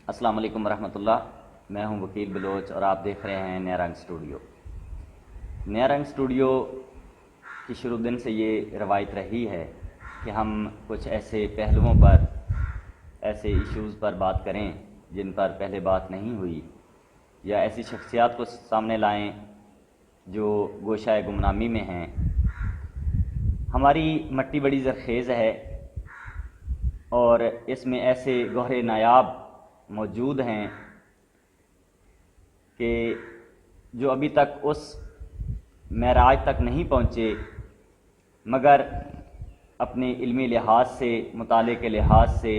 السلام علیکم ورحمۃ اللہ. میں ہوں وکیل بلوچ اور آپ دیکھ رہے ہیں نیا رنگ اسٹوڈیو. نیا رنگ اسٹوڈیو کی شروع دن سے یہ روایت رہی ہے کہ ہم کچھ ایسے پہلوؤں پر، ایسے ایشوز پر بات کریں جن پر پہلے بات نہیں ہوئی، یا ایسی شخصیات کو سامنے لائیں جو گوشہ گمنامی میں ہیں. ہماری مٹی بڑی زرخیز ہے اور اس میں ایسے گوہر نایاب موجود ہیں کہ جو ابھی تک اس معراج تک نہیں پہنچے، مگر اپنے علمی لحاظ سے، مطالعے کے لحاظ سے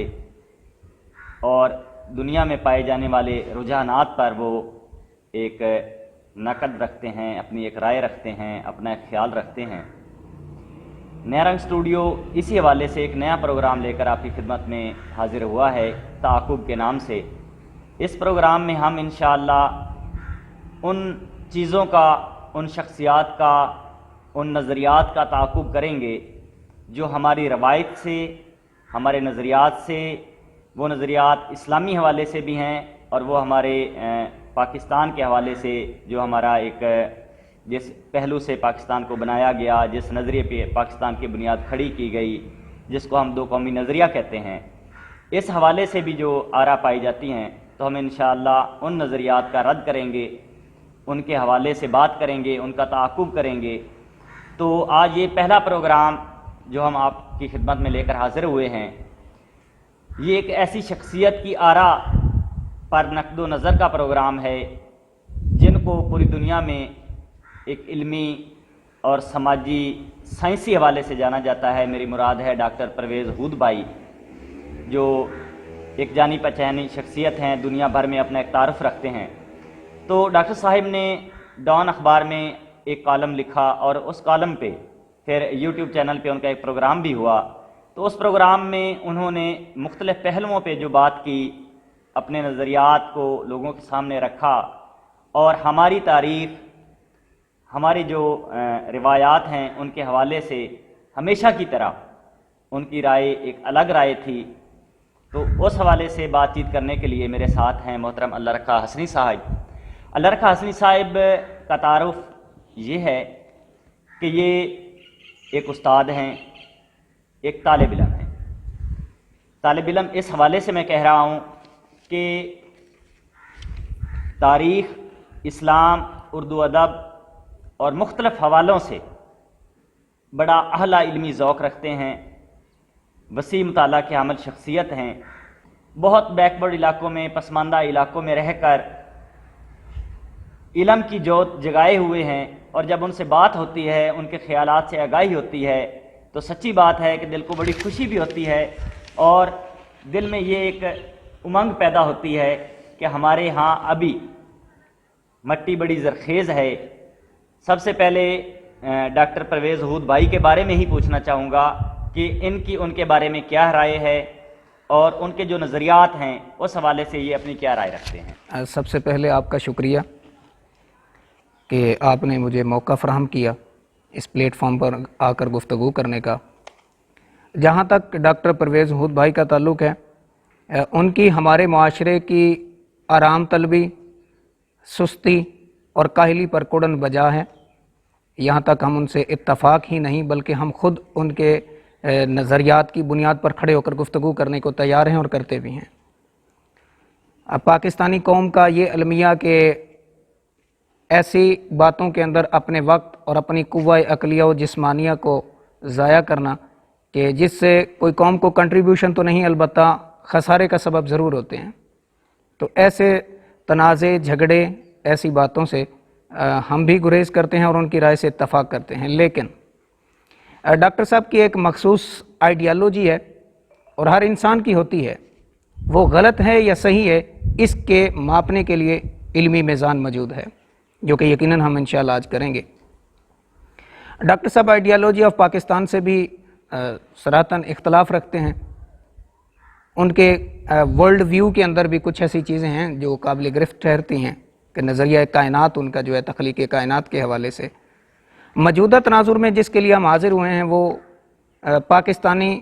اور دنیا میں پائے جانے والے رجحانات پر وہ ایک نقد رکھتے ہیں، اپنی ایک رائے رکھتے ہیں، اپنا ایک خیال رکھتے ہیں. نیا رنگ اسٹوڈیو اسی حوالے سے ایک نیا پروگرام لے کر آپ کی خدمت میں حاضر ہوا ہے، تعاقب کے نام سے. اس پروگرام میں ہم انشاءاللہ ان چیزوں کا، ان شخصیات کا، ان نظریات کا تعاقب کریں گے جو ہماری روایت سے، ہمارے نظریات سے، وہ نظریات اسلامی حوالے سے بھی ہیں اور وہ ہمارے پاکستان کے حوالے سے، جو ہمارا ایک جس پہلو سے پاکستان کو بنایا گیا، جس نظریے پہ پاکستان کی بنیاد کھڑی کی گئی، جس کو ہم دو قومی نظریہ کہتے ہیں، اس حوالے سے بھی جو آراء پائی جاتی ہیں تو ہم انشاءاللہ ان نظریات کا رد کریں گے، ان کے حوالے سے بات کریں گے، ان کا تعاقب کریں گے. تو آج یہ پہلا پروگرام جو ہم آپ کی خدمت میں لے کر حاضر ہوئے ہیں، یہ ایک ایسی شخصیت کی آراء پر نقد و نظر کا پروگرام ہے جن کو پوری دنیا میں ایک علمی اور سماجی سائنسی حوالے سے جانا جاتا ہے. میری مراد ہے ڈاکٹر پرویز ہود بھائی، جو ایک جانی پہچانی شخصیت ہیں، دنیا بھر میں اپنا ایک تعارف رکھتے ہیں. تو ڈاکٹر صاحب نے ڈان اخبار میں ایک کالم لکھا اور اس کالم پہ پھر یوٹیوب چینل پہ ان کا ایک پروگرام بھی ہوا. تو اس پروگرام میں انہوں نے مختلف پہلوؤں پہ جو بات کی، اپنے نظریات کو لوگوں کے سامنے رکھا اور ہماری تاریخ، ہماری جو روایات ہیں ان کے حوالے سے ہمیشہ کی طرح ان کی رائے ایک الگ رائے تھی. تو اس حوالے سے بات چیت کرنے کے لیے میرے ساتھ ہیں محترم اللہ رکھا حسنی صاحب. اللہ رکھا حسنی صاحب کا تعارف یہ ہے کہ یہ ایک استاد ہیں، ایک طالب علم ہیں. طالب علم اس حوالے سے میں کہہ رہا ہوں کہ تاریخ، اسلام، اردو ادب اور مختلف حوالوں سے بڑا اعلیٰ علمی ذوق رکھتے ہیں، وسیع مطالعہ کے حامل شخصیت ہیں. بہت بیکورڈ علاقوں میں، پسماندہ علاقوں میں رہ کر علم کی جوت جگائے ہوئے ہیں، اور جب ان سے بات ہوتی ہے، ان کے خیالات سے آگاہی ہوتی ہے تو سچی بات ہے کہ دل کو بڑی خوشی بھی ہوتی ہے اور دل میں یہ ایک امنگ پیدا ہوتی ہے کہ ہمارے ہاں ابھی مٹی بڑی زرخیز ہے. سب سے پہلے ڈاکٹر پرویز ہود بھائی کے بارے میں ہی پوچھنا چاہوں گا کہ ان کے بارے میں کیا رائے ہے اور ان کے جو نظریات ہیں اس حوالے سے یہ اپنی کیا رائے رکھتے ہیں. سب سے پہلے آپ کا شکریہ کہ آپ نے مجھے موقع فراہم کیا اس پلیٹ فارم پر آ کر گفتگو کرنے کا. جہاں تک ڈاکٹر پرویز ہود بھائی کا تعلق ہے، ان کی ہمارے معاشرے کی آرام طلبی، سستی اور کاہلی پر کوڑن بجا ہے. یہاں تک ہم ان سے اتفاق ہی نہیں بلکہ ہم خود ان کے نظریات کی بنیاد پر کھڑے ہو کر گفتگو کرنے کو تیار ہیں اور کرتے بھی ہیں. اب پاکستانی قوم کا یہ المیہ کہ ایسی باتوں کے اندر اپنے وقت اور اپنی قوہ عقلیہ و جسمانیہ کو ضائع کرنا کہ جس سے کوئی قوم کو کنٹریبیوشن تو نہیں البتہ خسارے کا سبب ضرور ہوتے ہیں، تو ایسے تنازع، جھگڑے، ایسی باتوں سے ہم بھی گریز کرتے ہیں اور ان کی رائے سے اتفاق کرتے ہیں. لیکن ڈاکٹر صاحب کی ایک مخصوص آئیڈیالوجی ہے اور ہر انسان کی ہوتی ہے، وہ غلط ہے یا صحیح ہے اس کے ماپنے کے لیے علمی میزان موجود ہے، جو کہ یقیناً ہم انشاءاللہ آج کریں گے. ڈاکٹر صاحب آئیڈیالوجی آف پاکستان سے بھی صراحتاً اختلاف رکھتے ہیں. ان کے ورلڈ ویو کے اندر بھی کچھ ایسی چیزیں ہیں جو قابل گرفت ٹھہرتی ہیں کہ نظریہ کائنات ان کا جو ہے تخلیق کائنات کے حوالے سے. موجودہ تناظر میں جس کے لیے ہم حاضر ہوئے ہیں وہ پاکستانی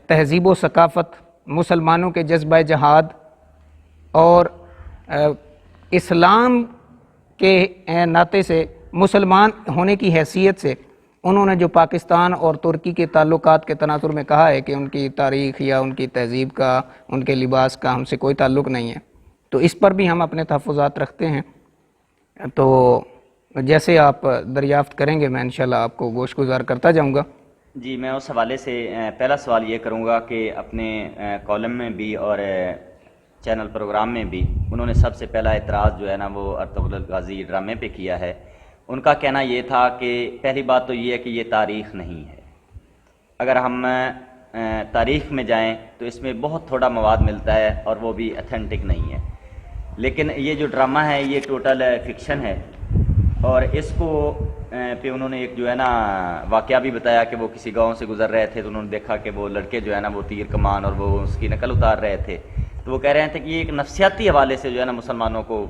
تہذیب و ثقافت، مسلمانوں کے جذبہ جہاد اور اسلام کے ناطے سے مسلمان ہونے کی حیثیت سے انہوں نے جو پاکستان اور ترکی کے تعلقات کے تناظر میں کہا ہے کہ ان کی تاریخ یا ان کی تہذیب کا، ان کے لباس کا ہم سے کوئی تعلق نہیں ہے، تو اس پر بھی ہم اپنے تحفظات رکھتے ہیں. تو جیسے آپ دریافت کریں گے میں انشاءاللہ آپ کو گوش گزار کرتا جاؤں گا. جی، میں اس حوالے سے پہلا سوال یہ کروں گا کہ اپنے کالم میں بھی اور چینل پروگرام میں بھی انہوں نے سب سے پہلا اعتراض جو ہے نا وہ ارطغرل الغازی ڈرامے پہ کیا ہے. ان کا کہنا یہ تھا کہ پہلی بات تو یہ ہے کہ یہ تاریخ نہیں ہے. اگر ہم تاریخ میں جائیں تو اس میں بہت تھوڑا مواد ملتا ہے اور وہ بھی اتھینٹک نہیں ہے. لیکن یہ جو ڈرامہ ہے یہ ٹوٹل فکشن ہے، اور اس کو پہ انہوں نے ایک جو ہے نا واقعہ بھی بتایا کہ وہ کسی گاؤں سے گزر رہے تھے تو انہوں نے دیکھا کہ وہ لڑکے جو ہے نا وہ تیر کمان اور وہ اس کی نقل اتار رہے تھے. تو وہ کہہ رہے تھے کہ یہ ایک نفسیاتی حوالے سے جو ہے نا مسلمانوں کو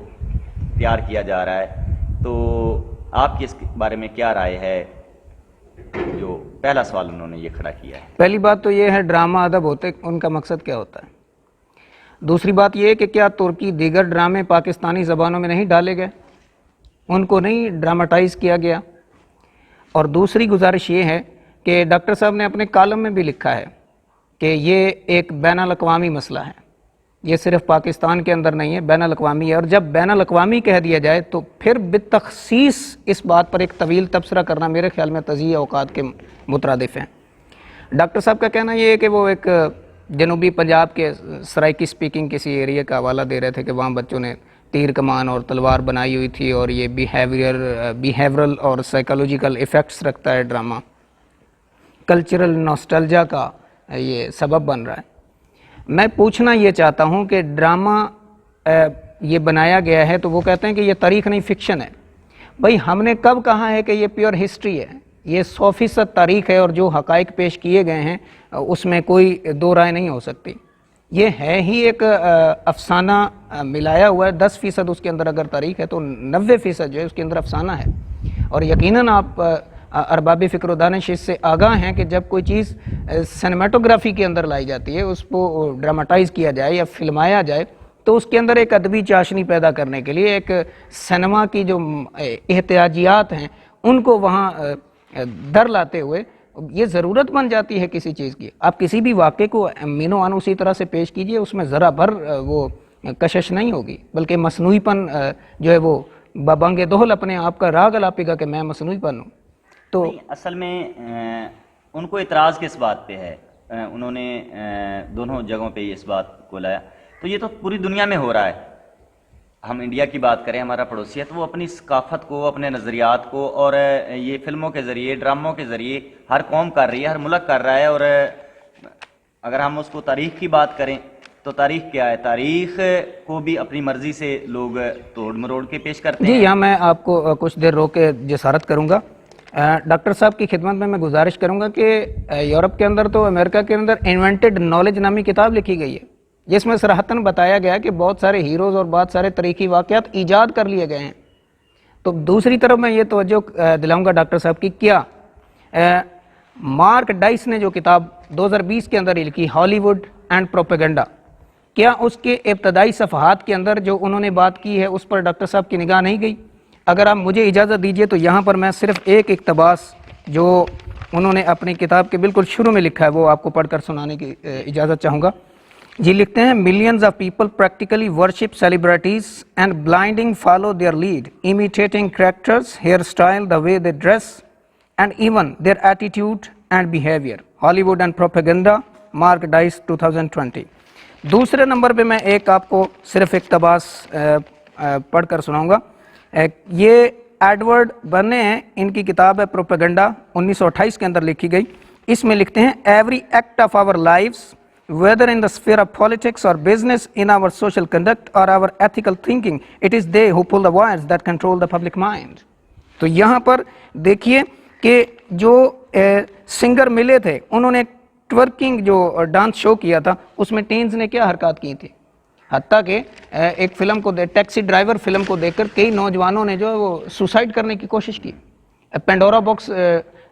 تیار کیا جا رہا ہے. تو آپ کی اس بارے میں کیا رائے ہے؟ جو پہلا سوال انہوں نے یہ کھڑا کیا ہے. پہلی بات تو یہ ہے ڈرامہ ادب ہوتے ان کا مقصد کیا ہوتا ہے. دوسری بات یہ ہے کہ کیا ترکی دیگر ڈرامے پاکستانی زبانوں میں نہیں ڈالے گئے، ان کو نہیں ڈراماٹائز کیا گیا. اور دوسری گزارش یہ ہے کہ ڈاکٹر صاحب نے اپنے کالم میں بھی لکھا ہے کہ یہ ایک بین الاقوامی مسئلہ ہے، یہ صرف پاکستان کے اندر نہیں ہے، بین الاقوامی ہے. اور جب بین الاقوامی کہہ دیا جائے تو پھر بالتخصیص اس بات پر ایک طویل تبصرہ کرنا میرے خیال میں تضییع اوقات کے مترادف ہیں. ڈاکٹر صاحب کا کہنا یہ ہے کہ وہ ایک جنوبی پنجاب کے سرائکی سپیکنگ کسی ایریا کا حوالہ دے رہے تھے کہ وہاں بچوں نے تیر کمان اور تلوار بنائی ہوئی تھی، اور یہ بیہیورل اور سائیکالوجیکل ایفیکٹس رکھتا ہے ڈرامہ، کلچرل نوسٹلجا کا یہ سبب بن رہا ہے. میں پوچھنا یہ چاہتا ہوں کہ ڈرامہ یہ بنایا گیا ہے تو وہ کہتے ہیں کہ یہ تاریخ نہیں فکشن ہے. بھائی ہم نے کب کہا ہے کہ یہ پیور ہسٹری ہے؟ یہ 100% تاریخ ہے، اور جو حقائق پیش کیے گئے ہیں اس میں کوئی دو رائے نہیں ہو سکتی. یہ ہے ہی ایک افسانہ ملایا ہوا ہے. 10% اس کے اندر اگر تاریخ ہے تو 90% جو ہے اس کے اندر افسانہ ہے. اور یقیناً آپ ارباب فکر و دانش اس سے آگاہ ہیں کہ جب کوئی چیز سینیمیٹوگرافی کے اندر لائی جاتی ہے، اس کو ڈراماٹائز کیا جائے یا فلمایا جائے، تو اس کے اندر ایک ادبی چاشنی پیدا کرنے کے لیے ایک سینما کی جو احتیاجیات ہیں ان کو وہاں در لاتے ہوئے یہ ضرورت بن جاتی ہے کسی چیز کی. آپ کسی بھی واقعے کو مینو آن اسی طرح سے پیش کیجئے، اس میں ذرا بھر وہ کشش نہیں ہوگی، بلکہ مصنوعی پن جو ہے وہ ببنگ دہل اپنے آپ کا راگ الاپے گا کہ میں مصنوعی پن ہوں. تو اصل میں ان کو اعتراض کس بات پہ ہے؟ انہوں نے دونوں جگہوں پہ اس بات کو لایا. تو یہ تو پوری دنیا میں ہو رہا ہے. ہم انڈیا کی بات کریں، ہمارا پڑوسی ہے، تو وہ اپنی ثقافت کو، اپنے نظریات کو، اور یہ فلموں کے ذریعے، ڈراموں کے ذریعے ہر قوم کر رہی ہے، ہر ملک کر رہا ہے. اور اگر ہم اس کو تاریخ کی بات کریں تو تاریخ کیا ہے؟ تاریخ کو بھی اپنی مرضی سے لوگ توڑ مروڑ کے پیش کرتے ہیں. جی، یہاں میں آپ کو کچھ دیر روک کے جسارت کروں گا. ڈاکٹر صاحب کی خدمت میں گزارش کروں گا کہ یورپ کے اندر تو امریکہ کے اندر انوینٹڈ نالج نامی کتاب لکھی گئی ہے، جس میں صراحتاً بتایا گیا کہ بہت سارے ہیروز اور بہت سارے تاریخی واقعات ایجاد کر لیے گئے ہیں. تو دوسری طرف میں یہ توجہ دلاؤں گا ڈاکٹر صاحب کی، کیا مارک ڈائس نے جو کتاب 2020 کے اندر ہی لکھی ہالی ووڈ اینڈ پروپیگنڈا، کیا اس کے ابتدائی صفحات کے اندر جو انہوں نے بات کی ہے اس پر ڈاکٹر صاحب کی نگاہ نہیں گئی؟ اگر آپ مجھے اجازت دیجئے تو یہاں پر میں صرف ایک اقتباس جو انہوں نے اپنی کتاب کے بالکل شروع میں لکھا ہے وہ آپ کو پڑھ کر سنانے کی اجازت چاہوں گا. جی لکھتے ہیں، millions of people practically worship celebrities and blinding follow their lead, imitating characters, hair style, the way they dress and even their attitude and behaviour. Hollywood and propaganda, Mark Dice 2020. دوسرے number پہ میں ایک آپ کو صرف اقتباس پڑھ کر سناؤں گا. یہ ایڈورڈ برنے ہیں، ان کی کتاب ہے پروپیگنڈا، 1928 کے اندر لکھی گئی. اس میں لکھتے ہیں، every act of our lives whether in the sphere of politics or business, in our social conduct or our ethical thinking, it is they who pull the wires that control the public mind. تو یہاں پر دیکھیے کہ جو singer ملے تھے انہوں نے ٹورکنگ جو ڈانس شو کیا تھا اس میں ٹینز نے کیا حرکات کی تھی، حتیٰ کہ ایک فلم کو ٹیکسی ڈرائیور فلم کو دیکھ کر کئی نوجوانوں نے جو وہ سوسائڈ کرنے کی کوشش کی. پینڈورا باکس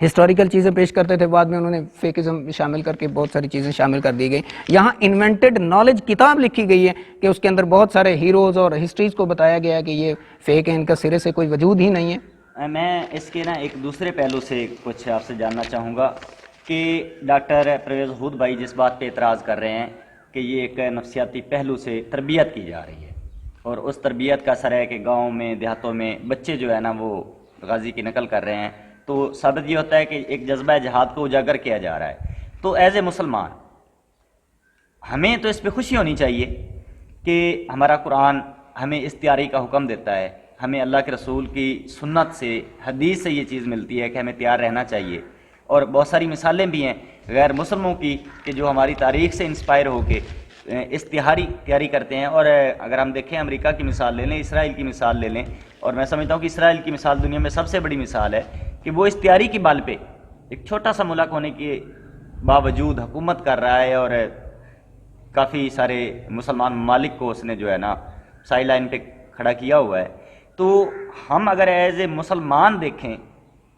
ہسٹوریکل چیزیں پیش کرتے تھے، بعد میں انہوں نے فیکزم شامل کر کے بہت ساری چیزیں شامل کر دی گئی. یہاں انوینٹڈ نالج کتاب لکھی گئی ہے کہ اس کے اندر بہت سارے ہیروز اور ہسٹریز کو بتایا گیا ہے کہ یہ فیک ہے، ان کا سرے سے کوئی وجود ہی نہیں ہے. میں اس کے ایک دوسرے پہلو سے کچھ آپ سے جاننا چاہوں گا کہ ڈاکٹر پرویز ہود بھائی جس بات پہ اعتراض کر رہے ہیں کہ یہ ایک نفسیاتی پہلو سے تربیت کی جا رہی ہے، اور اس تربیت کا اثر ہے کہ گاؤں میں دیہاتوں میں بچے جو ہے نا وہ غازی کی نقل کر رہے ہیں، تو ثابت یہ ہوتا ہے کہ ایک جذبہ جہاد کو اجاگر کیا جا رہا ہے. تو ایز اے مسلمان ہمیں تو اس پہ خوشی ہونی چاہیے کہ ہمارا قرآن ہمیں اس تیاری کا حکم دیتا ہے، ہمیں اللہ کے رسول کی سنت سے، حدیث سے یہ چیز ملتی ہے کہ ہمیں تیار رہنا چاہیے. اور بہت ساری مثالیں بھی ہیں غیر مسلموں کی کہ جو ہماری تاریخ سے انسپائر ہو کے اس تیاری کرتے ہیں. اور اگر ہم دیکھیں امریکہ کی مثال لے لیں، اسرائیل کی مثال لے لیں، اور میں سمجھتا ہوں کہ اسرائیل کی مثال دنیا میں سب سے بڑی مثال ہے کہ وہ اس تیاری کی بال پہ ایک چھوٹا سا ملک ہونے کے باوجود حکومت کر رہا ہے، اور کافی سارے مسلمان ممالک کو اس نے جو ہے نا سائیڈ لائن پہ کھڑا کیا ہوا ہے. تو ہم اگر ایز اے مسلمان دیکھیں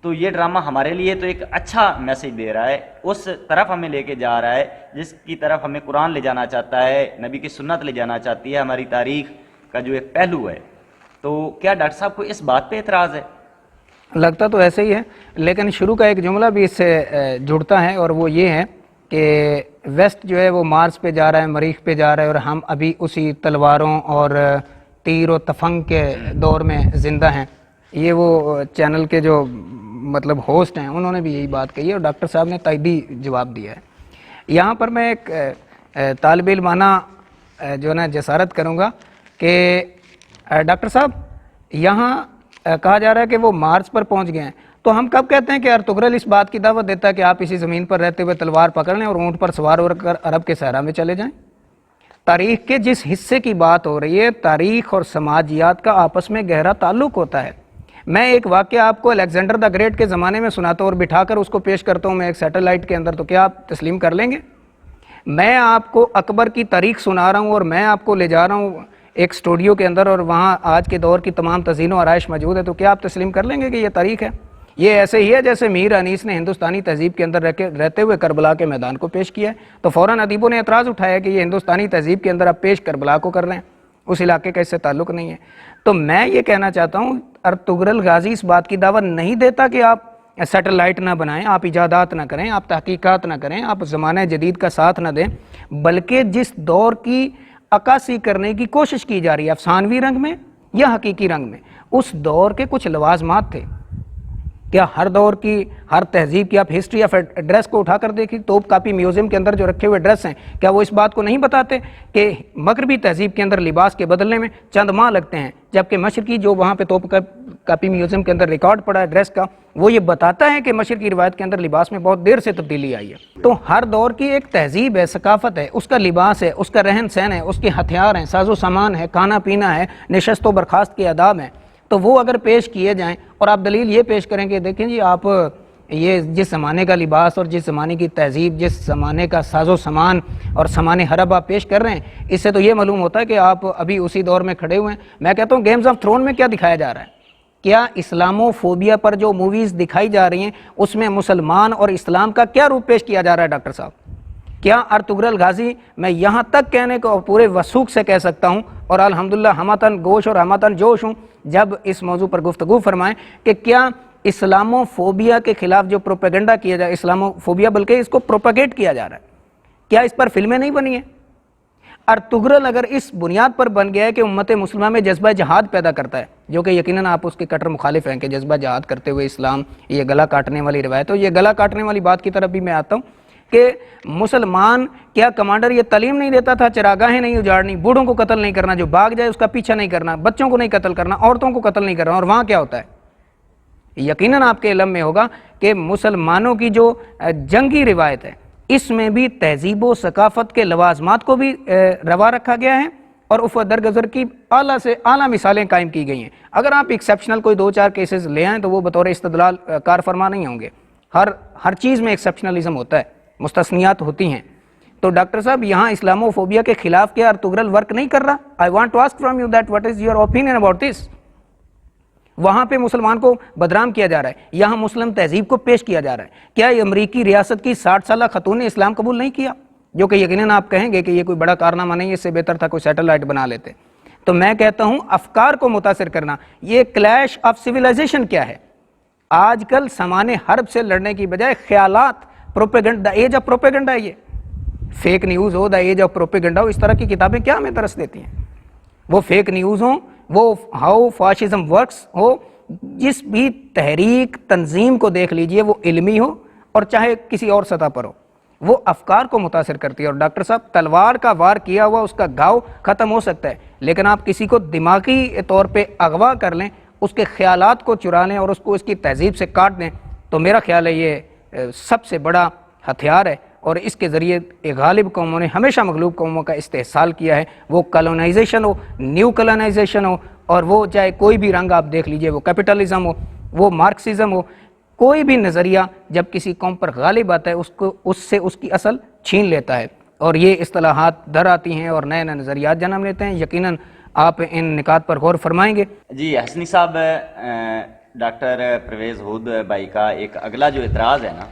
تو یہ ڈرامہ ہمارے لیے تو ایک اچھا میسیج دے رہا ہے، اس طرف ہمیں لے کے جا رہا ہے جس کی طرف ہمیں قرآن لے جانا چاہتا ہے، نبی کی سنت لے جانا چاہتی ہے، ہماری تاریخ کا جو ایک پہلو ہے. تو کیا ڈاکٹر صاحب کو اس بات پہ اعتراض ہے؟ لگتا تو ایسے ہی ہے، لیکن شروع کا ایک جملہ بھی اس سے جڑتا ہے، اور وہ یہ ہے کہ ویسٹ جو ہے وہ مارس پہ جا رہا ہے، مریخ پہ جا رہا ہے، اور ہم ابھی اسی تلواروں اور تیر و تفنگ کے دور میں زندہ ہیں. یہ وہ چینل کے جو مطلب ہوسٹ ہیں انہوں نے بھی یہی بات کہی ہے، اور ڈاکٹر صاحب نے تائیدی جواب دیا ہے. یہاں پر میں ایک طالب علمانہ جو ہے نا جسارت کروں گا کہ ڈاکٹر صاحب یہاں کہا جا رہا ہے کہ وہ مارس پر پہنچ گئے ہیں، تو ہم کب کہتے ہیں کہ ارطغرل اس بات کی دعوت دیتا ہے کہ آپ اسی زمین پر رہتے ہوئے تلوار پکڑ لیں اور اونٹ پر سوار ہو کر عرب کے صحرا میں چلے جائیں؟ تاریخ کے جس حصے کی بات ہو رہی ہے، تاریخ اور سماجیات کا آپس میں گہرا تعلق ہوتا ہے. میں ایک واقعہ آپ کو الیگزینڈر دا گریٹ کے زمانے میں سناتا ہوں اور بٹھا کر اس کو پیش کرتا ہوں میں ایک سیٹلائٹ کے اندر، تو کیا آپ تسلیم کر لیں گے؟ میں آپ کو اکبر کی تاریخ سنا رہا ہوں اور میں آپ کو لے جا رہا ہوں ایک اسٹوڈیو کے اندر، اور وہاں آج کے دور کی تمام تزئین و آرائش موجود ہے، تو کیا آپ تسلیم کر لیں گے کہ یہ تاریخ ہے؟ یہ ایسے ہی ہے جیسے میر انیس نے ہندوستانی تہذیب کے اندر رہتے ہوئے کربلا کے میدان کو پیش کیا ہے، تو فوراً ادیبوں نے اعتراض اٹھایا کہ یہ ہندوستانی تہذیب کے اندر آپ پیش کربلا کو کر رہے ہیں، اس علاقے کا اس سے تعلق نہیں ہے. تو میں یہ کہنا چاہتا ہوں ارطغرل غازی اس بات کی دعوت نہیں دیتا کہ آپ سیٹلائٹ نہ بنائیں، آپ ایجادات نہ کریں، آپ تحقیقات نہ کریں، آپ زمانہ جدید کا ساتھ نہ دیں، بلکہ جس دور کی عکاسی کرنے کی کوشش کی جا رہی ہے افسانوی رنگ میں یا حقیقی رنگ میں، اس دور کے کچھ لوازمات تھے. کیا ہر دور کی ہر تہذیب کی آپ ہسٹری آف ایڈریس کو اٹھا کر دیکھیں، توپ کاپی میوزیم کے اندر جو رکھے ہوئے ڈریس ہیں، کیا وہ اس بات کو نہیں بتاتے کہ مغربی تہذیب کے اندر لباس کے بدلنے میں چند ماہ لگتے ہیں، جبکہ مشرقی جو وہاں پہ توپ کاپی میوزیم کے اندر ریکارڈ پڑا ہے ڈریس کا، وہ یہ بتاتا ہے کہ مشرقی روایت کے اندر لباس میں بہت دیر سے تبدیلی آئی ہے. تو ہر دور کی ایک تہذیب ہے، ثقافت ہے، اس کا لباس ہے، اس کا رہن سہن ہے، اس کے ہتھیار ہیں، ساز و سامان ہے، کھانا پینا ہے، نشست و برخاست کے آداب ہیں. تو وہ اگر پیش کیے جائیں اور آپ دلیل یہ پیش کریں کہ دیکھیں جی آپ یہ جس زمانے کا لباس اور جس زمانے کی تہذیب، جس زمانے کا ساز و سامان اور سامان حرب آپ پیش کر رہے ہیں، اس سے تو یہ معلوم ہوتا ہے کہ آپ ابھی اسی دور میں کھڑے ہوئے ہیں. میں کہتا ہوں گیمز آف تھرون میں کیا دکھایا جا رہا ہے؟ کیا اسلامو فوبیا پر جو موویز دکھائی جا رہی ہیں اس میں مسلمان اور اسلام کا کیا روپ پیش کیا جا رہا ہے ڈاکٹر صاحب؟ کیا ارطغرل غازی، میں یہاں تک کہنے کو پورے وثوق سے کہہ سکتا ہوں اور الحمدللہ ہمتن گوش اور ہمتن جوش ہوں جب اس موضوع پر گفتگو فرمائیں کہ کیا اسلامو فوبیا کے خلاف جو پروپیگنڈا کیا جائے، اسلامو فوبیا بلکہ اس کو پروپیگیٹ کیا جا رہا ہے، کیا اس پر فلمیں نہیں بنی ہیں؟ ارطغرل اگر اس بنیاد پر بن گیا ہے کہ امت مسلمہ میں جذبہ جہاد پیدا کرتا ہے، جو کہ یقیناً آپ اس کے کٹر مخالف ہیں کہ جذبہ جہاد کرتے ہوئے اسلام یہ گلا کاٹنے والی روایت ہو، یہ گلا کاٹنے والی بات کی طرف بھی میں آتا ہوں کہ مسلمان کیا کمانڈر یہ تعلیم نہیں دیتا تھا چراگاہیں نہیں اجاڑنی، بوڑھوں کو قتل نہیں کرنا، جو بھاگ جائے اس کا پیچھا نہیں کرنا، بچوں کو نہیں قتل کرنا، عورتوں کو قتل نہیں کرنا، اور وہاں کیا ہوتا ہے؟ یقیناً آپ کے علم میں ہوگا کہ مسلمانوں کی جو جنگی روایت ہے اس میں بھی تہذیب و ثقافت کے لوازمات کو بھی روا رکھا گیا ہے اور افو درگزر کی اعلیٰ سے اعلیٰ مثالیں قائم کی گئی ہیں. اگر آپ ایکسیپشنل کوئی 2-4 کیسز لے آئیں تو وہ بطور استدلال کار فرما نہیں ہوں گے. ہر چیز میں ایکسیپشنلزم ہوتا ہے، مستثنیات ہوتی ہیں. تو ڈاکٹر صاحب یہاں اسلامو فوبیا کے خلاف کیا ارطغرل ورک نہیں کر رہا؟ I want to ask from you that what is your opinion about this. وہاں پہ مسلمان کو بدنام کیا جا رہا ہے، یہاں مسلم تہذیب کو پیش کیا جا رہا ہے۔ کیا یہ امریکی ریاست کی 60 سالہ خاتون نے اسلام قبول نہیں کیا؟ جو کہ یقیناً آپ کہیں گے کہ یہ کوئی بڑا کارنامہ نہیں، اس سے بہتر تھا کوئی سیٹلائٹ بنا لیتے۔ تو میں کہتا ہوں افکار کو متاثر کرنا، یہ کلیش آف سویلائزیشن کیا ہے؟ آج کل سامان حرب سے لڑنے کی بجائے خیالات، پروپیگنڈا، ایج آف پروپیگنڈا ہے، یہ فیک نیوز ہو، دا ایج آف پروپیگنڈا ہو، اس طرح کی کتابیں کیا ہمیں درس دیتی ہیں؟ وہ فیک نیوز ہوں، وہ ہاؤ فاشزم ورکس ہو، جس بھی تحریک تنظیم کو دیکھ لیجئے، وہ علمی ہو اور چاہے کسی اور سطح پر ہو، وہ افکار کو متاثر کرتی ہے۔ اور ڈاکٹر صاحب، تلوار کا وار کیا ہوا اس کا گھاؤ ختم ہو سکتا ہے، لیکن آپ کسی کو دماغی طور پہ اغوا کر لیں، اس کے خیالات کو چرا لیں اور اس کو اس کی تہذیب سے کاٹ دیں، تو میرا خیال ہے یہ سب سے بڑا ہتھیار ہے، اور اس کے ذریعے غالب قوموں نے ہمیشہ مغلوب قوموں کا استحصال کیا ہے، وہ کالونائزیشن ہو، نیو کالونائزیشن ہو، اور وہ چاہے کوئی بھی رنگ آپ دیکھ لیجئے، وہ کیپٹلزم ہو، وہ مارکسزم ہو، کوئی بھی نظریہ جب کسی قوم پر غالب آتا ہے اس سے اس کی اصل چھین لیتا ہے، اور یہ اصطلاحات در آتی ہیں اور نئے نئے نظریات جنم لیتے ہیں۔ یقیناً آپ ان نکات پر غور فرمائیں گے۔ جی حسنی صاحب، ڈاکٹر پرویز ہود بھائی کا ایک اگلا جو اعتراض ہے نا،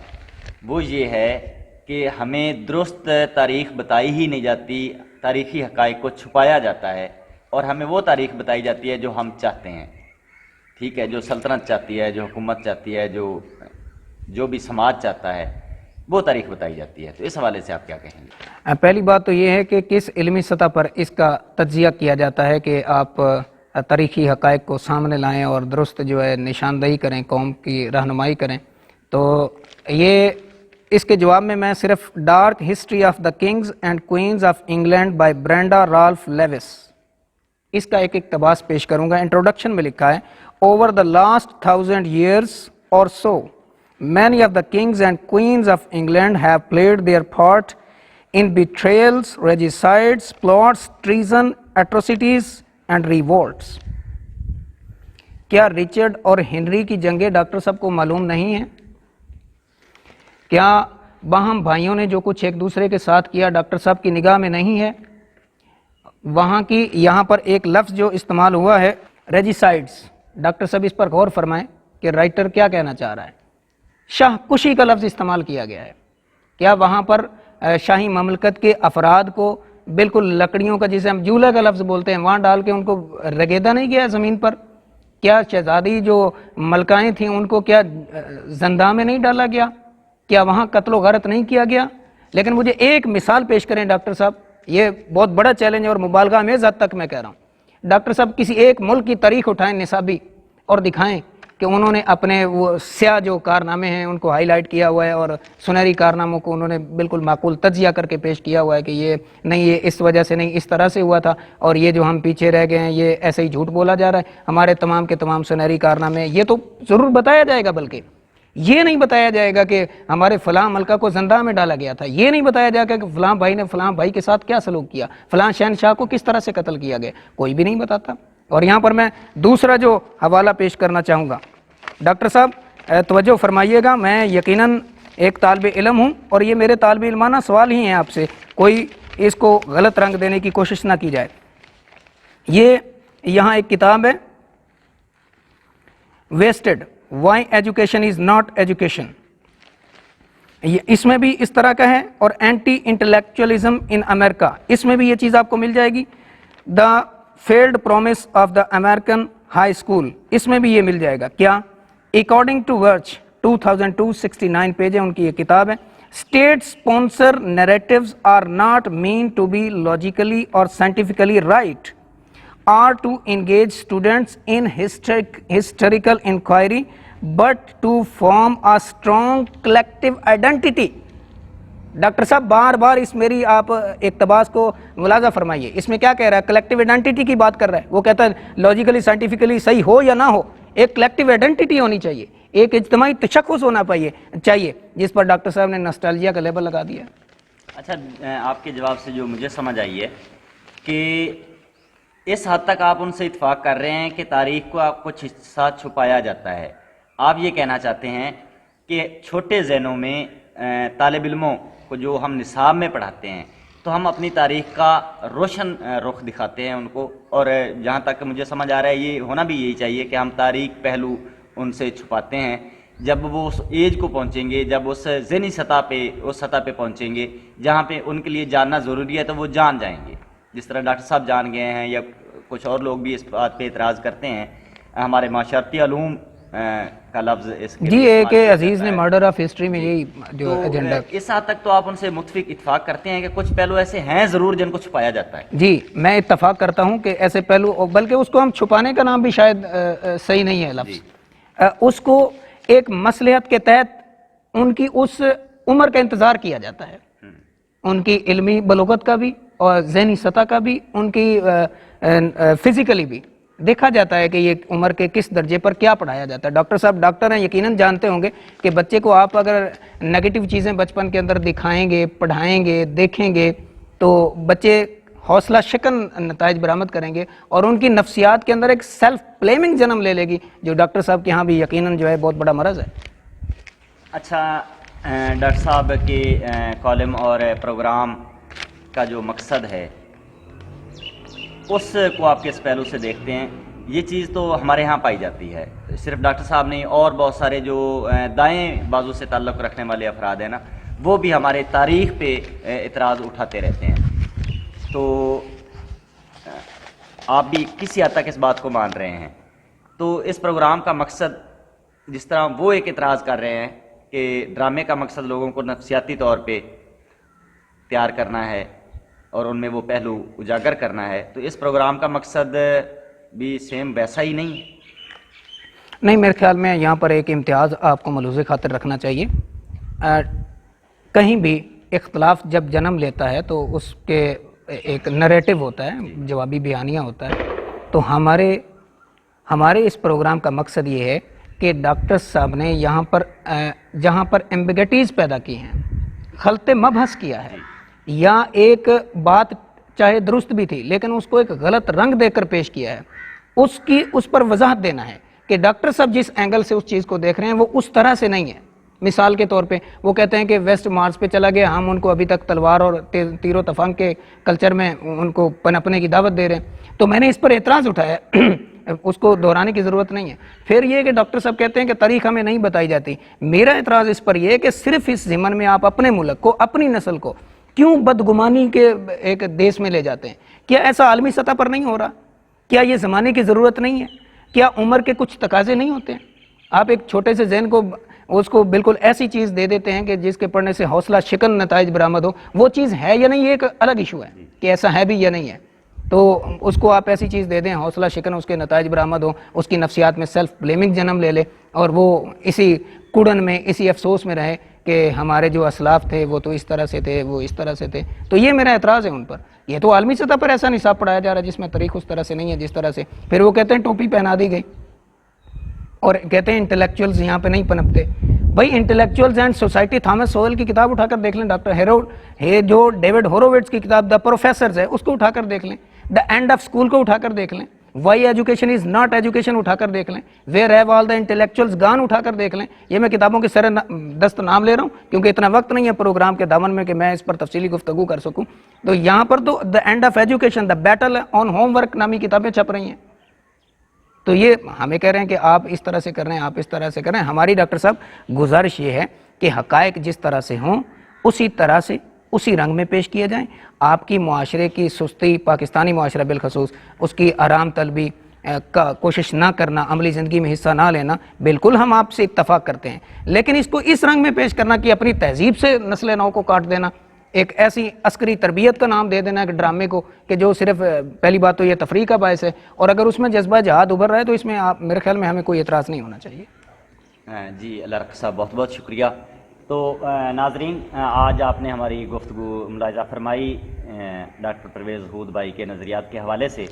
وہ یہ ہے کہ ہمیں درست تاریخ بتائی ہی نہیں جاتی، تاریخی حقائق کو چھپایا جاتا ہے، اور ہمیں وہ تاریخ بتائی جاتی ہے جو ہم چاہتے ہیں، ٹھیک ہے، جو سلطنت چاہتی ہے، جو حکومت چاہتی ہے، جو بھی سماج چاہتا ہے، وہ تاریخ بتائی جاتی ہے۔ تو اس حوالے سے آپ کیا کہیں گے؟ پہلی بات تو یہ ہے کہ کس علمی سطح پر اس کا تجزیہ کیا جاتا ہے کہ آپ تاریخی حقائق کو سامنے لائیں اور درست جو ہے نشاندہی کریں، قوم کی رہنمائی کریں۔ تو یہ اس کے جواب میں صرف dark history of the kings and queens of England by Brenda Ralph Lewis, اس کا ایک اقتباس پیش کروں گا۔ انٹروڈکشن میں لکھا ہے، over the last 1000 years or so many of the kings and queens of England have played their part in betrayals, regicides, plots, treason, atrocities and revolts۔ کیا رچرڈ اور ہنری کی جنگیں ڈاکٹر صاحب کو معلوم نہیں ہیں؟ کیا باہم بھائیوں نے جو کچھ ایک دوسرے کے ساتھ کیا ڈاکٹر صاحب کی نگاہ میں نہیں ہے؟ وہاں کی یہاں پر ایک لفظ جو استعمال ہوا ہے ریجیسائڈز، ڈاکٹر صاحب اس پر غور فرمائیں کہ رائٹر کیا کہنا چاہ رہا ہے۔ شاہ کشی کا لفظ استعمال کیا گیا ہے۔ کیا وہاں پر شاہی مملکت کے افراد کو بالکل لکڑیوں کا، جسے ہم جولے کا لفظ بولتے ہیں، وہاں ڈال کے ان کو رگیدا نہیں گیا زمین پر؟ کیا شہزادی جو ملکائیں تھیں ان کو کیا زنداں میں نہیں ڈالا گیا؟ کیا وہاں قتل و غارت نہیں کیا گیا؟ لیکن مجھے ایک مثال پیش کریں ڈاکٹر صاحب، یہ بہت بڑا چیلنج ہے اور مبالغہ آمیز حد تک میں کہہ رہا ہوں۔ ڈاکٹر صاحب کسی ایک ملک کی تاریخ اٹھائیں نصابی اور دکھائیں کہ انہوں نے اپنے وہ سیاہ جو کارنامے ہیں ان کو ہائی لائٹ کیا ہوا ہے اور سنہری کارناموں کو انہوں نے بالکل معقول تجزیہ کر کے پیش کیا ہوا ہے کہ یہ نہیں، یہ اس وجہ سے نہیں، اس طرح سے ہوا تھا، اور یہ جو ہم پیچھے رہ گئے ہیں یہ ایسے ہی جھوٹ بولا جا رہا ہے، ہمارے تمام کے تمام سنہری کارنامے، یہ تو ضرور بتایا جائے گا۔ بلکہ یہ نہیں بتایا جائے گا کہ ہمارے فلاں ملکہ کو زندہ میں ڈالا گیا تھا، یہ نہیں بتایا جائے گا کہ فلاں بھائی نے فلاں بھائی کے ساتھ کیا سلوک کیا، فلاں شہنشاہ کو کس طرح سے قتل کیا گیا، کوئی بھی نہیں بتاتا۔ اور یہاں پر میں دوسرا جو حوالہ پیش کرنا چاہوں گا، ڈاکٹر صاحب توجہ فرمائیے گا، میں یقیناً ایک طالب علم ہوں اور یہ میرے طالب علمانہ سوال ہی ہیں آپ سے، کوئی اس کو غلط رنگ دینے کی کوشش نہ کی جائے۔ یہ یہاں ایک کتاب ہے، wasted why education is not education, اس میں بھی اس طرح کا ہے، اور اینٹی انٹلیکچوئلزم ان امریکہ، اس میں بھی یہ چیز آپ کو مل جائے گی۔ The failed promise of the American high school, اس میں بھی یہ مل جائے گا۔ کیا؟ اکارڈنگ ٹو ورچ 2002 69 پیج ہے ان کی یہ کتاب ہے۔ State sponsor narratives are not meant to be logically اور scientifically right are to engage students in historical inquiry but to form a strong collective identity۔ Doctor صاحب بار بار اس میری آپ اقتباس کو ملاحظہ فرمائیے، اس میں کیا کہہ رہا ہے؟ کلیکٹیو آئیڈینٹی کی بات کر رہا ہے۔ وہ کہتا ہے لاجیکلی سائنٹیفکلی صحیح ہو یا نہ ہو، ایک کلیکٹیو آئیڈینٹی ہونی چاہیے، ایک اجتماعی تشخص ہونا چاہیے، جس پر ڈاکٹر صاحب نے ناسٹالجیا کا لیبل لگا دیا۔ اچھا، آپ کے جواب سے جو مجھے سمجھ آئی ہے کہ اس حد تک آپ ان سے اتفاق کر رہے ہیں کہ تاریخ کو آپ کچھ حصہ چھپایا جاتا ہے۔ آپ یہ کہنا چاہتے ہیں کہ چھوٹے ذہنوں میں طالب علموں کو جو ہم نصاب میں پڑھاتے ہیں تو تو ہم اپنی تاریخ کا روشن رخ دکھاتے ہیں ان کو، اور جہاں تک مجھے سمجھ آ رہا ہے یہ ہونا بھی یہی چاہیے کہ ہم تاریخ پہلو ان سے چھپاتے ہیں. جب وہ اس ایج کو پہنچیں گے، جب اس ذہنی سطح پہ اس سطح پہ پہنچیں گے جہاں پہ ان کے لیے جاننا ضروری ہے تو وہ جان جائیں گے. جس طرح ڈاکٹر صاحب جان گئے ہیں، یا کچھ اور لوگ بھی اس بات پہ اعتراض کرتے ہیں. ہمارے معاشرتی علوم کا لفظ اس کے جی لیے ایک استعمال کیا عزیز جاتا نے ہے. مرڈر آف ہسٹری میں یہی جو تو ایجنڈا. اس حد تک تو آپ ان سے متفق اتفاق کرتے ہیں کہ کچھ پہلو ایسے ہیں ضرور جن کو چھپایا جاتا ہے. جی میں اتفاق کرتا ہوں کہ ایسے پہلو، بلکہ اس کو ہم چھپانے کا نام بھی شاید صحیح نہیں ہے لفظ. اس کو ایک مصلحت کے تحت ان کی اس عمر کا انتظار کیا جاتا ہے، ان کی علمی بلوغت کا بھی اور ذہنی سطح کا بھی، ان کی فزیکلی بھی دیکھا جاتا ہے کہ یہ عمر کے کس درجے پر کیا پڑھایا جاتا ہے. ڈاکٹر صاحب ڈاکٹر ہیں، یقیناً جانتے ہوں گے کہ بچے کو آپ اگر نگیٹو چیزیں بچپن کے اندر دکھائیں گے، پڑھائیں گے، دیکھیں گے تو بچے حوصلہ شکن نتائج برآمد کریں گے، اور ان کی نفسیات کے اندر ایک سیلف بلیمنگ جنم لے لے گی، جو ڈاکٹر صاحب کے ہاں بھی یقیناً جو ہے بہت بڑا مرض ہے. اچھا ڈاکٹر صاحب کے کالم اور پروگرام کا جو مقصد ہے اس کو آپ کس پہلو سے دیکھتے ہیں؟ یہ چیز تو ہمارے ہاں پائی جاتی ہے، صرف ڈاکٹر صاحب نہیں، اور بہت سارے جو دائیں بازو سے تعلق رکھنے والے افراد ہیں نا، وہ بھی ہمارے تاریخ پہ اعتراض اٹھاتے رہتے ہیں. تو آپ بھی کسی حد تک اس بات کو مان رہے ہیں. تو اس پروگرام کا مقصد، جس طرح وہ ایک اعتراض کر رہے ہیں کہ ڈرامے کا مقصد لوگوں کو نفسیاتی طور پہ تیار کرنا ہے اور ان میں وہ پہلو اجاگر کرنا ہے، تو اس پروگرام کا مقصد بھی سیم ویسا ہی نہیں ہے؟ نہیں، میرے خیال میں یہاں پر ایک امتیاز آپ کو ملحوظ خاطر رکھنا چاہیے. کہیں بھی اختلاف جب جنم لیتا ہے تو اس کے ایک نریٹو ہوتا ہے، جوابی بیانیہ ہوتا ہے. تو ہمارے اس پروگرام کا مقصد یہ ہے کہ ڈاکٹر صاحب نے یہاں پر جہاں پر ایمبیگٹیز پیدا کی ہیں، خلط مبحث کیا ہے، یا ایک بات چاہے درست بھی تھی لیکن اس کو ایک غلط رنگ دے کر پیش کیا ہے، اس پر وضاحت دینا ہے کہ ڈاکٹر صاحب جس اینگل سے اس چیز کو دیکھ رہے ہیں وہ اس طرح سے نہیں ہے. مثال کے طور پہ وہ کہتے ہیں کہ ویسٹ مارس پہ چلا گیا، ہم ان کو ابھی تک تلوار اور تیر و تفنگ کے کلچر میں ان کو پنپنے کی دعوت دے رہے ہیں. تو میں نے اس پر اعتراض اٹھایا، اس کو دہرانے کی ضرورت نہیں ہے. پھر یہ کہ ڈاکٹر صاحب کہتے ہیں کہ تاریخ ہمیں نہیں بتائی جاتی. میرا اعتراض اس پر یہ ہے کہ صرف اس ضمن میں آپ اپنے ملک کو، اپنی نسل کو کیوں بدگمانی کے ایک دیس میں لے جاتے ہیں؟ کیا ایسا عالمی سطح پر نہیں ہو رہا؟ کیا یہ زمانے کی ضرورت نہیں ہے؟ کیا عمر کے کچھ تقاضے نہیں ہوتے ہیں؟ آپ ایک چھوٹے سے ذہن کو اس کو بالکل ایسی چیز دے دیتے ہیں کہ جس کے پڑھنے سے حوصلہ شکن نتائج برآمد ہو. وہ چیز ہے یا نہیں، یہ ایک الگ ایشو ہے کہ ایسا ہے بھی یا نہیں ہے. تو اس کو آپ ایسی چیز دے دیں حوصلہ شکن اس کے نتائج برآمد ہو، اس کی نفسیات میں سیلف بلیمنگ جنم لے لے، اور وہ اسی کڑن میں، اسی افسوس میں رہے کہ ہمارے جو اسلاف تھے وہ تو اس طرح سے تھے، وہ اس طرح سے تھے. تو یہ میرا اعتراض ہے ان پر. یہ تو عالمی سطح پر ایسا نصاب پڑھایا جا رہا ہے جس میں تاریخ اس طرح سے نہیں ہے جس طرح سے. پھر وہ کہتے ہیں ٹوپی پہنا دی گئی اور کہتے ہیں انٹلیکچوئلز یہاں پہ نہیں پنپتے. بھائی intellectuals and society, Thomas soil کی کتاب اٹھا کر دیکھ لیں، جو ڈیوڈ ہورووٹس کی کتاب دا پروفیسرز ہے اس کو اٹھا کر دیکھ لیں، دا اینڈ آف اسکول کو اٹھا کر دیکھ لیں، why education is not education اٹھا کر دیکھ لیں، where have all the intellectuals gone اٹھا کر دیکھ لیں. یہ میں کتابوں کے سر دست نام لے رہا ہوں کیونکہ اتنا وقت نہیں ہے پروگرام کے دامن میں کہ میں اس پر تفصیلی گفتگو کر سکوں. تو یہاں پر تو دا and of education, the battle on home work نامی کتابیں چھپ رہی ہیں. تو یہ ہمیں کہہ رہے ہیں کہ آپ اس طرح سے کر رہے ہیں، آپ اس طرح سے کر رہے ہیں. ہماری ڈاکٹر صاحب گزارش یہ ہے کہ حقائق جس طرح سے ہوں اسی طرح سے اسی رنگ میں پیش کیے جائیں. آپ کی معاشرے کی سستی، پاکستانی معاشرہ بالخصوص اس کی آرام طلبی کا کوشش نہ کرنا، عملی زندگی میں حصہ نہ لینا، بالکل ہم آپ سے اتفاق کرتے ہیں. لیکن اس کو اس رنگ میں پیش کرنا کہ اپنی تہذیب سے نسل نو کو کاٹ دینا، ایک ایسی عسکری تربیت کا نام دے دینا ایک ڈرامے کو کہ جو صرف پہلی بات تو یہ تفریح کا باعث ہے، اور اگر اس میں جذبہ جہاد ابھر رہا ہے تو اس میں آپ میرے خیال میں ہمیں کوئی اعتراض نہیں ہونا چاہیے. جی اللہ رکھ صاحب، بہت بہت شکریہ. تو ناظرین، آج آپ نے ہماری گفتگو ملاحظہ فرمائی ڈاکٹر پرویز ہود بھائی کے نظریات کے حوالے سے.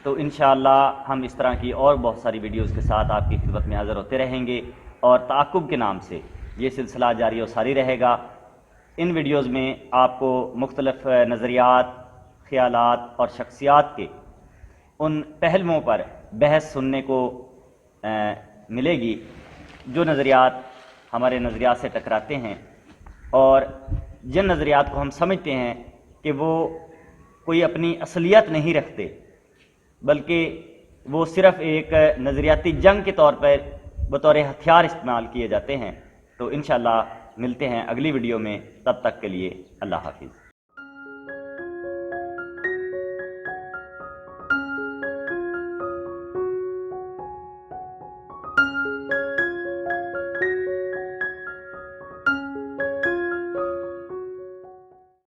تو انشاءاللہ ہم اس طرح کی اور بہت ساری ویڈیوز کے ساتھ آپ کی خدمت میں حاضر ہوتے رہیں گے، اور تعاقب کے نام سے یہ سلسلہ جاری و ساری رہے گا. ان ویڈیوز میں آپ کو مختلف نظریات، خیالات اور شخصیات کے ان پہلوؤں پر بحث سننے کو ملے گی جو نظریات ہمارے نظریات سے ٹکراتے ہیں، اور جن نظریات کو ہم سمجھتے ہیں کہ وہ کوئی اپنی اصلیت نہیں رکھتے، بلکہ وہ صرف ایک نظریاتی جنگ کے طور پر بطور ہتھیار استعمال کیے جاتے ہیں۔ تو انشاءاللہ ملتے ہیں اگلی ویڈیو میں، تب تک کے لیے اللہ حافظ۔